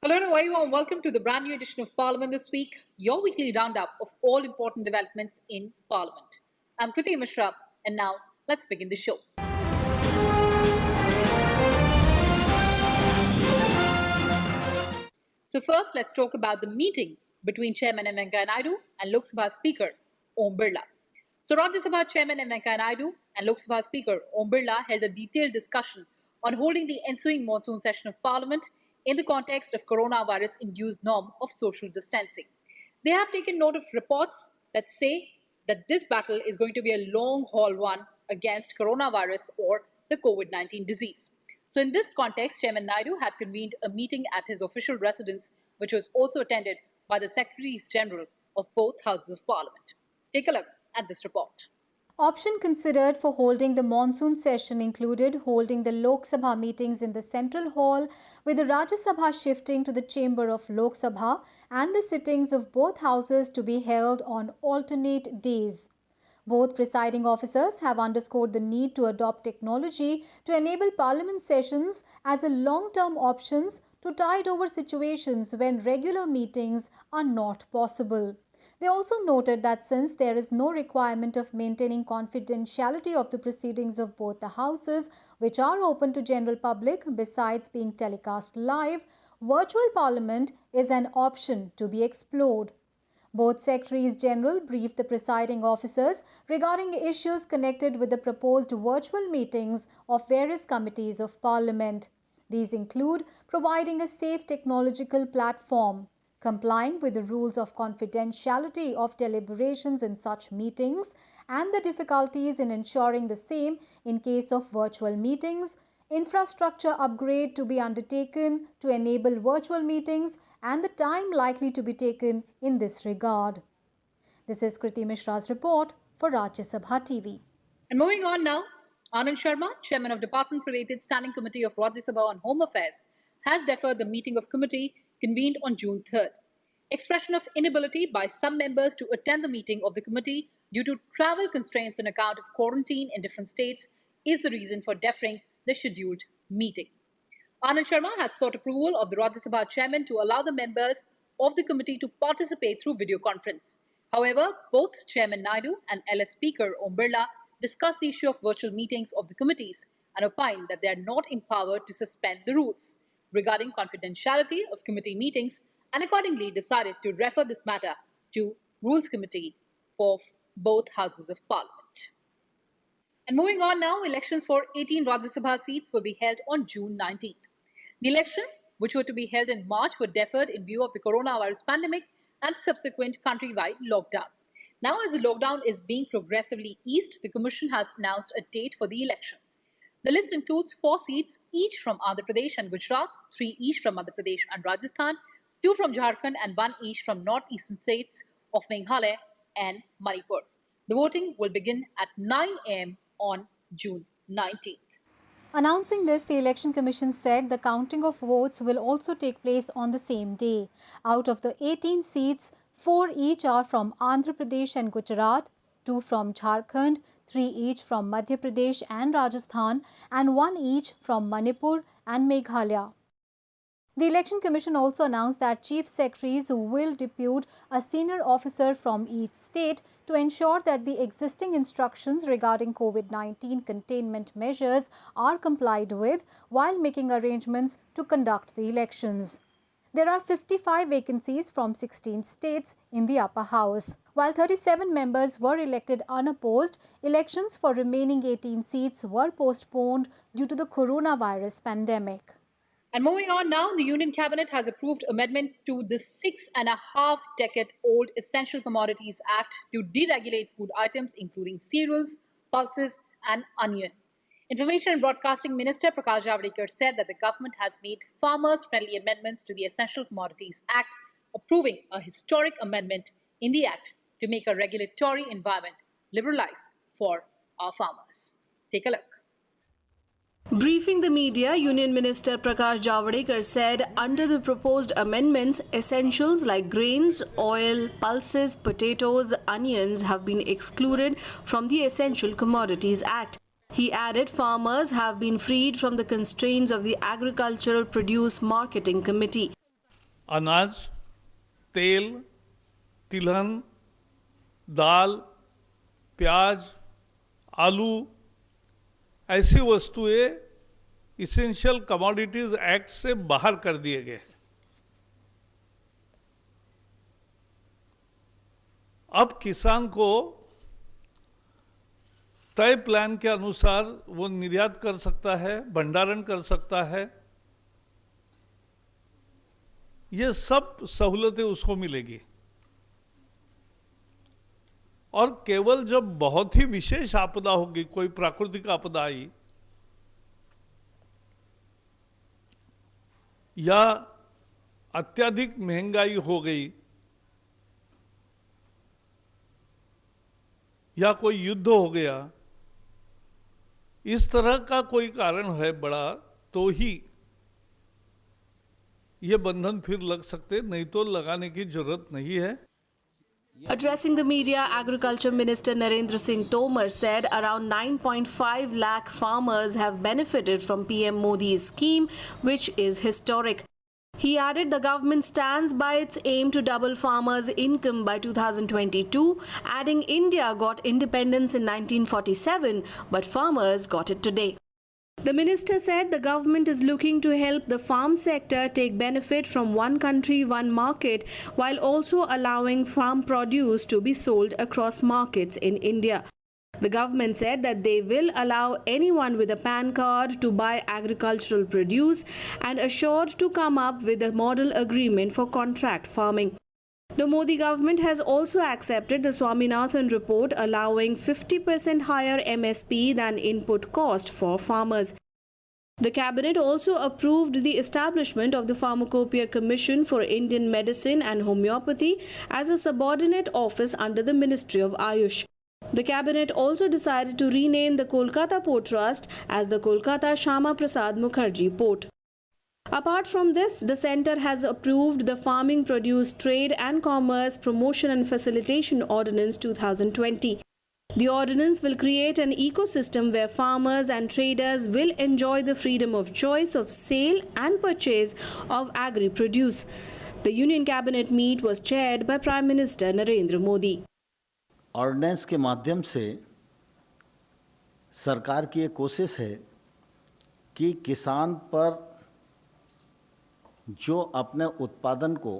Hello and a very warm welcome to the brand new edition of Parliament This Week, your weekly roundup of all important developments in Parliament. I'm Kriti Mishra, and now let's begin the show. So first, let's talk about the meeting between Chairman M. Venkaiah Naidu and Lok Sabha Speaker Om Birla. So Rajya Sabha Chairman M. Venkaiah Naidu and Lok Sabha Speaker Om Birla held a detailed discussion on holding the ensuing monsoon session of Parliament in the context of coronavirus-induced norm of social distancing. They have taken note of reports that say that this battle is going to be a long-haul one against coronavirus or the COVID-19 disease. So in this context, Chairman Naidu had convened a meeting at his official residence, which was also attended by the Secretaries General of both Houses of Parliament. Take a look at this report. Option considered for holding the monsoon session included holding the Lok Sabha meetings in the Central Hall, with the Rajya Sabha shifting to the chamber of Lok Sabha, and the sittings of both houses to be held on alternate days. Both presiding officers have underscored the need to adopt technology to enable Parliament sessions as a long-term options to tide over situations when regular meetings are not possible. They also noted that since there is no requirement of maintaining confidentiality of the proceedings of both the houses, which are open to general public besides being telecast live, virtual Parliament is an option to be explored. Both Secretaries General briefed the presiding officers regarding issues connected with the proposed virtual meetings of various committees of Parliament. These include providing a safe technological platform, complying with the rules of confidentiality of deliberations in such meetings, and the difficulties in ensuring the same in case of virtual meetings, infrastructure upgrade to be undertaken to enable virtual meetings, and the time likely to be taken in this regard. This is Kriti Mishra's report for Rajya Sabha TV. And moving on now, Anand Sharma, Chairman of Department-related Standing Committee of Rajya Sabha on Home Affairs, has deferred the meeting of committee convened on June 3rd. Expression of inability by some members to attend the meeting of the committee due to travel constraints on account of quarantine in different states is the reason for deferring the scheduled meeting. Anand Sharma had sought approval of the Rajya Sabha chairman to allow the members of the committee to participate through video conference. However, both Chairman Naidu and LS Speaker Om Birla discussed the issue of virtual meetings of the committees and opined that they are not empowered to suspend the rules regarding confidentiality of committee meetings, and accordingly decided to refer this matter to Rules Committee for both Houses of Parliament. And moving on now, elections for 18 Rajya Sabha seats will be held on June 19th. The elections, which were to be held in March, were deferred in view of the coronavirus pandemic and subsequent countrywide lockdown. Now, as the lockdown is being progressively eased, the Commission has announced a date for the election. The list includes 4 seats, each from Andhra Pradesh and Gujarat, 3 each from Madhya Pradesh and Rajasthan, 2 from Jharkhand, and 1 each from northeastern states of Meghalaya and Manipur. The voting will begin at 9 a.m. on June 19th. Announcing this, the Election Commission said the counting of votes will also take place on the same day. Out of the 18 seats, 4 each are from Andhra Pradesh and Gujarat, 2 from Jharkhand, 3 each from Madhya Pradesh and Rajasthan, and 1 each from Manipur and Meghalaya. The Election Commission also announced that Chief Secretaries will depute a senior officer from each state to ensure that the existing instructions regarding COVID-19 containment measures are complied with while making arrangements to conduct the elections. There are 55 vacancies from 16 states in the upper house. While 37 members were elected unopposed, elections for remaining 18 seats were postponed due to the coronavirus pandemic. And moving on now, the Union Cabinet has approved amendment to the 6.5-decade-old Essential Commodities Act to deregulate food items including cereals, pulses and onion. Information and Broadcasting Minister Prakash Javadekar said that the government has made farmers-friendly amendments to the Essential Commodities Act, approving a historic amendment in the Act to make a regulatory environment liberalized for our farmers. Take a look. Briefing the media, Union Minister Prakash Javadekar said under the proposed amendments, essentials like grains, oil, pulses, potatoes, onions have been excluded from the Essential Commodities Act. He added farmers have been freed from the constraints of the Agricultural Produce Marketing Committee. अनाज, तेल, तिलहन, दाल, प्याज, आलू, ऐसी वस्तुएं essential commodities act से बाहर कर दिए गए हैं। अब किसान को तय प्लान के अनुसार वो निर्यात कर सकता है, भंडारण कर सकता है, ये सब सहूलतें उसको मिलेगी। और केवल जब बहुत ही विशेष आपदा होगी, कोई प्राकृतिक आपदा आई या अत्यधिक महंगाई हो गई या कोई युद्ध हो गया, इस तरह का कोई कारण है बड़ा, तो ही ये बंधन फिर लग सकते, नहीं तो लगाने की जरूरत नहीं है। Addressing the media, Agriculture Minister Narendra Singh Tomar said around 9.5 lakh farmers have benefited from PM Modi's scheme, which is historic. He added the government stands by its aim to double farmers' income by 2022, adding India got independence in 1947, but farmers got it today. The minister said the government is looking to help the farm sector take benefit from one country, one market, while also allowing farm produce to be sold across markets in India. The government said that they will allow anyone with a PAN card to buy agricultural produce and assured to come up with a model agreement for contract farming. The Modi government has also accepted the Swaminathan report allowing 50% higher MSP than input cost for farmers. The cabinet also approved the establishment of the Pharmacopoeia Commission for Indian Medicine and Homeopathy as a subordinate office under the Ministry of Ayush. The cabinet also decided to rename the Kolkata Port Trust as the Kolkata Shama Prasad Mukherjee Port. Apart from this, the centre has approved the Farming Produce Trade and Commerce Promotion and Facilitation Ordinance 2020. The ordinance will create an ecosystem where farmers and traders will enjoy the freedom of choice of sale and purchase of agri-produce. The Union Cabinet meet was chaired by Prime Minister Narendra Modi. Ordinance के माध्यम से सरकार की ये कोशिश है कि किसान पर जो अपने उत्पादन को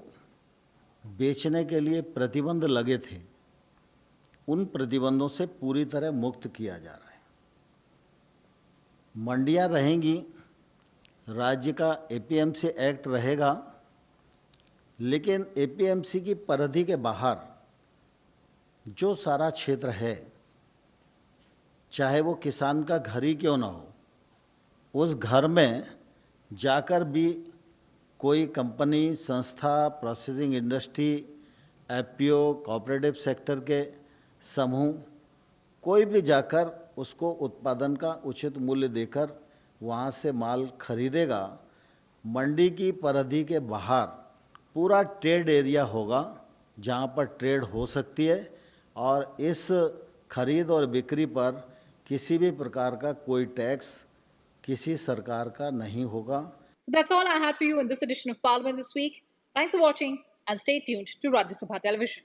बेचने के लिए प्रतिबंध लगे थे, उन प्रतिबंधों से पूरी तरह मुक्त किया जा रहा है। मंडियां रहेंगी, राज्य का एपीएमसी एक्ट रहेगा, लेकिन एपीएमसी की परिधि के बाहर जो सारा क्षेत्र है, चाहे वो किसान का घर ही क्यों ना हो, उस घर में जाकर भी कोई कंपनी, संस्था, processing industry, FPO, cooperative sector के समूह, कोई भी जाकर उसको उत्पादन का उचित मूल्य देकर वहाँ से माल खरीदेगा। मंडी की परिधि के बाहर पूरा ट्रेड एरिया होगा जहाँ पर ट्रेड हो सकती है और इस खरीद और बिक्री पर किसी भी प्रकार का कोई टैक्स किसी सरकार का नहीं होगा। So that's all I had for you in this edition of Parliament this week. Thanks for watching and stay tuned to Rajya Sabha Television.